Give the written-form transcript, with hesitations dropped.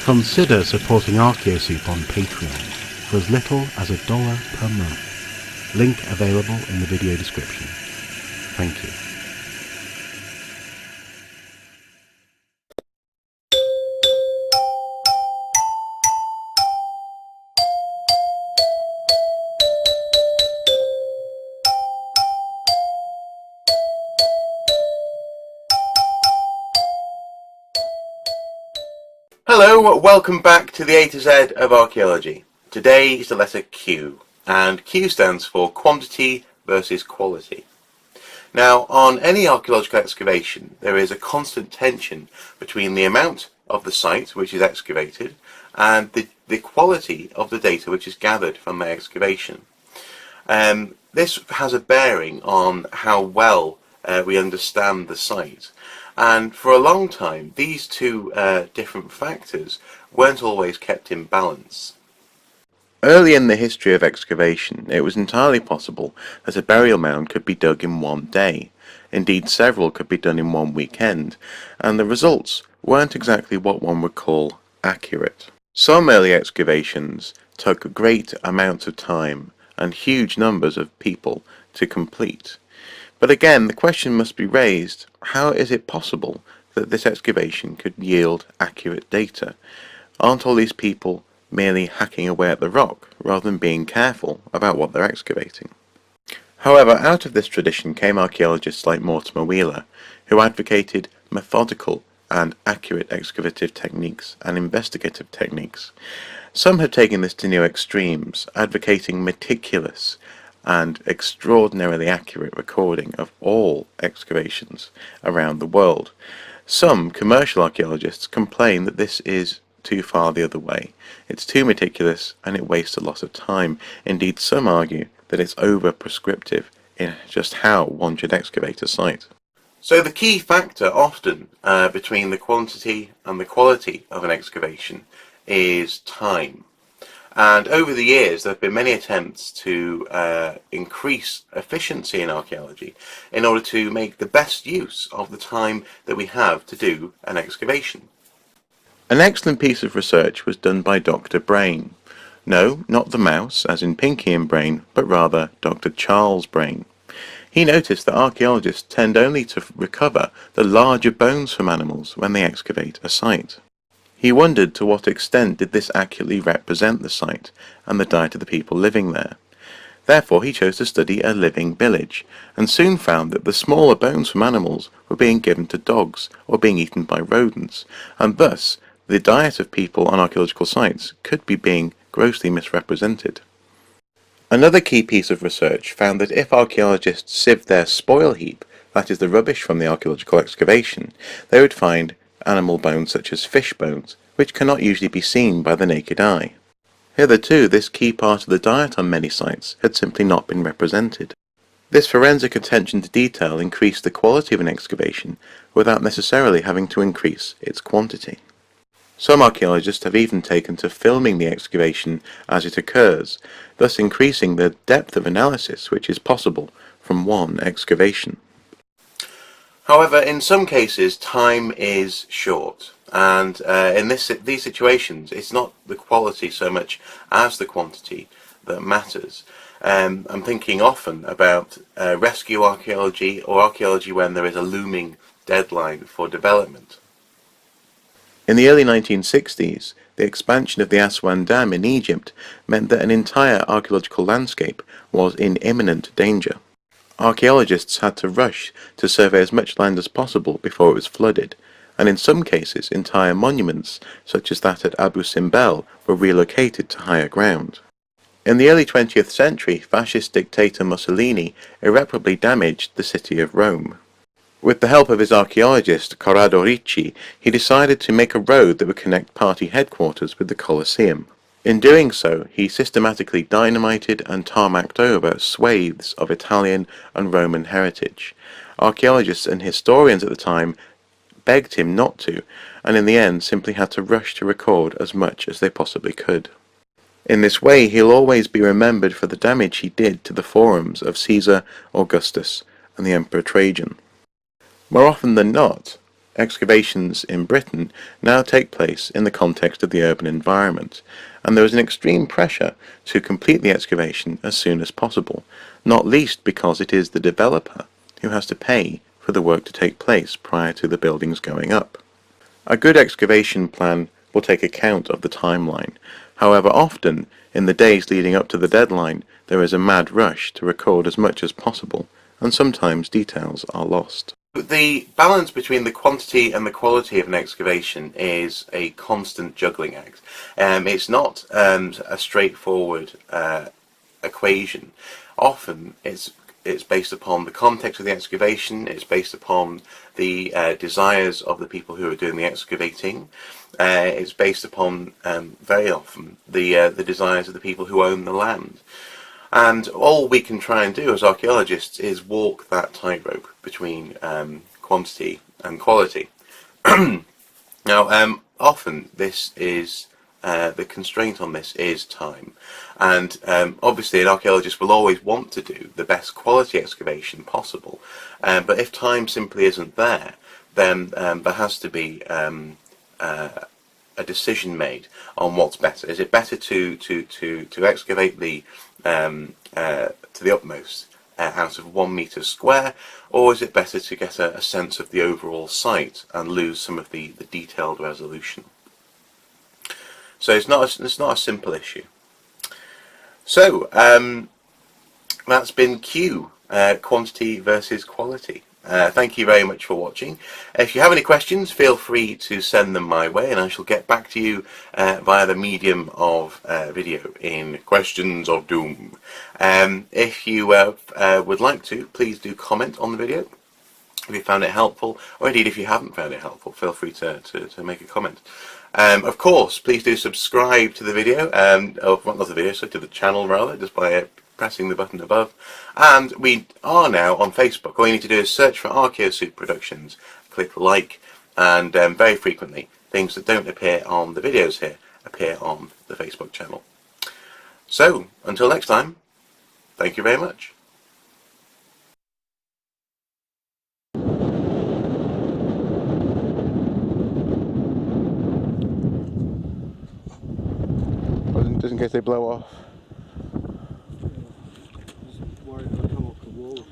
Consider supporting Archaeosoup on Patreon for as little as $1 per month. Link available in the video description. Thank you. Hello, welcome back to the A to Z of Archaeology. Today is the letter Q, and Q stands for quantity versus quality. Now, on any archaeological excavation, there is a constant tension between the amount of the site which is excavated and the quality of the data which is gathered from the excavation. This has a bearing on how well we understand the site. And for a long time, these two different factors weren't always kept in balance. Early in the history of excavation, it was entirely possible that a burial mound could be dug in one day. Indeed, several could be done in one weekend, and the results weren't exactly what one would call accurate. Some early excavations took great amounts of time and huge numbers of people to complete. But again, the question must be raised, how is it possible that this excavation could yield accurate data? Aren't all these people merely hacking away at the rock, rather than being careful about what they're excavating? However, out of this tradition came archaeologists like Mortimer Wheeler, who advocated methodical and accurate excavative techniques and investigative techniques. Some have taken this to new extremes, advocating meticulous and extraordinarily accurate recording of all excavations around the world. Some commercial archaeologists complain that this is too far the other way. It's too meticulous and it wastes a lot of time. Indeed, some argue that it's over-prescriptive in just how one should excavate a site. So the key factor often between the quantity and the quality of an excavation is time. And over the years, there have been many attempts to increase efficiency in archaeology in order to make the best use of the time that we have to do an excavation. An excellent piece of research was done by Dr. Brain. No, not the mouse, as in Pinky and Brain, but rather Dr. Charles Brain. He noticed that archaeologists tend only to recover the larger bones from animals when they excavate a site. He wondered to what extent did this accurately represent the site and the diet of the people living there. Therefore he chose to study a living village, and soon found that the smaller bones from animals were being given to dogs or being eaten by rodents, and thus the diet of people on archaeological sites could be being grossly misrepresented. Another key piece of research found that if archaeologists sieved their spoil heap, that is the rubbish from the archaeological excavation, they would find animal bones such as fish bones, which cannot usually be seen by the naked eye. Hitherto, this key part of the diet on many sites had simply not been represented. This forensic attention to detail increased the quality of an excavation without necessarily having to increase its quantity. Some archaeologists have even taken to filming the excavation as it occurs, thus increasing the depth of analysis which is possible from one excavation. However, in some cases, time is short, and in these situations, it's not the quality so much as the quantity that matters. I'm thinking often about rescue archaeology or archaeology when there is a looming deadline for development. In the early 1960s, the expansion of the Aswan Dam in Egypt meant that an entire archaeological landscape was in imminent danger. Archaeologists had to rush to survey as much land as possible before it was flooded, and in some cases entire monuments, such as that at Abu Simbel, were relocated to higher ground. In the early 20th century, fascist dictator Mussolini irreparably damaged the city of Rome. With the help of his archaeologist Corrado Ricci, he decided to make a road that would connect party headquarters with the Colosseum. In doing so, he systematically dynamited and tarmacked over swathes of Italian and Roman heritage. Archaeologists and historians at the time begged him not to, and in the end simply had to rush to record as much as they possibly could. In this way, he'll always be remembered for the damage he did to the forums of Caesar, Augustus, and the Emperor Trajan. More often than not, excavations in Britain now take place in the context of the urban environment, and there is an extreme pressure to complete the excavation as soon as possible, not least because it is the developer who has to pay for the work to take place prior to the buildings going up. A good excavation plan will take account of the timeline. However, often in the days leading up to the deadline, there is a mad rush to record as much as possible, and sometimes details are lost. The balance between the quantity and the quality of an excavation is a constant juggling act. It's not a straightforward equation. Often it's based upon the context of the excavation, it's based upon the desires of the people who are doing the excavating, it's based upon, very often, the desires of the people who own the land. And all we can try and do as archaeologists is walk that tightrope between quantity and quality. Now, often this is the constraint on this is time, and obviously an archaeologist will always want to do the best quality excavation possible, but if time simply isn't there, then there has to be a decision made on what's better. Is it better to excavate the to the utmost out of 1 metre square, or is it better to get a sense of the overall site and lose some of the detailed resolution? So it's not a simple issue. So that's been Q, quantity versus quality. Thank you very much for watching. If you have any questions, feel free to send them my way, and I shall get back to you via the medium of video in Questions of Doom. If you would like to, please do comment on the video if you found it helpful, or indeed if you haven't found it helpful, feel free to make a comment. Of course, please do subscribe to the video, or not the video, so to the channel rather, just by pressing the button above. And we are now on Facebook. All you need to do is search for Archaeosoup Productions, click like, and very frequently things that don't appear on the videos here appear on the Facebook channel. So, until next time, thank you very much. Just in case they blow off. Worried they'll come off the wall.